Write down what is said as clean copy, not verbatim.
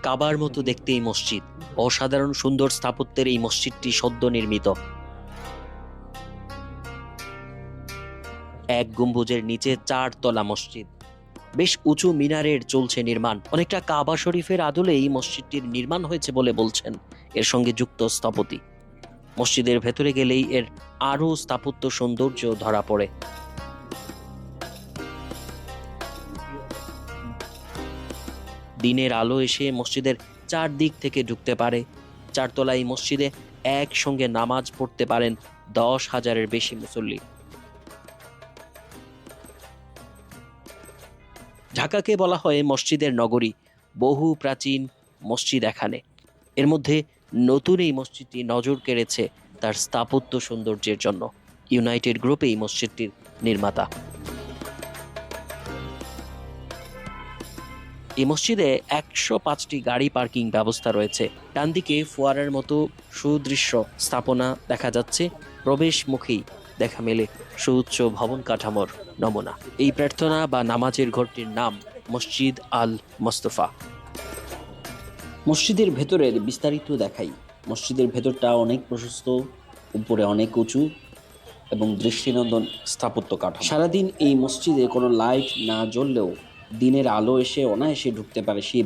কাবার মতো দেখতে এই মসজিদ। অসাধারণ সুন্দর স্থাপত্যের এই মসজিদটি সদ্য নির্মিত। এক গম্বুজের নিচে 4 তলা মসজিদ, বেশ উঁচু মিনারের চলছে নির্মাণ। অনেকটা কাবা শরীফের আদলে এই মসজিদটির নির্মাণ হয়েছে বলে বলছেন এর সঙ্গে যুক্ত স্থপতি। মসজিদের ভেতরে গেলেই এর আরও স্থাপত্য সৌন্দর্য ধরা পড়ে। দিনের আলো এসে মসজিদের চারদিক থেকে ঢুকতে পারে। 4 তলায় মসজিদে একসঙ্গে নামাজ পড়তে পারেন 10,000-এর বেশি মুসল্লি। ঢাকাকে বলা হয় মসজিদের নগরী। বহু প্রাচীন মসজিদ এখানে। এর মধ্যে নতুন এই মসজিদটি নজর কেড়েছে তার স্থাপত্য সৌন্দর্যের জন্য। ইউনাইটেড গ্রুপ এই মসজিদটির নির্মাতা। এই মসজিদে 105টি গাড়ি পার্কিং ব্যবস্থা রয়েছে। ডান দিকে ফোয়ারার মতো সুদৃশ্য স্থাপনা দেখা যাচ্ছে। প্রবেশমুখেই দেখা মেলে সুউচ্চ ভবন কাঠামোর নমুনা। এই প্রার্থনা বা নামাজের ঘরটির নাম মসজিদ আল মোস্তফা। মসজিদের ভেতরের বিস্তারিত দেখাই। মসজিদের ভেতরটা অনেক প্রশস্ত, উপরে অনেক উঁচু এবং দৃষ্টিনন্দন স্থাপত্য কাঠামো। সারাদিন এই মসজিদে কোনো লাইট না জ্বললেও দিনের আলো এসে অনায়াসে ঢুকতে পারে সেই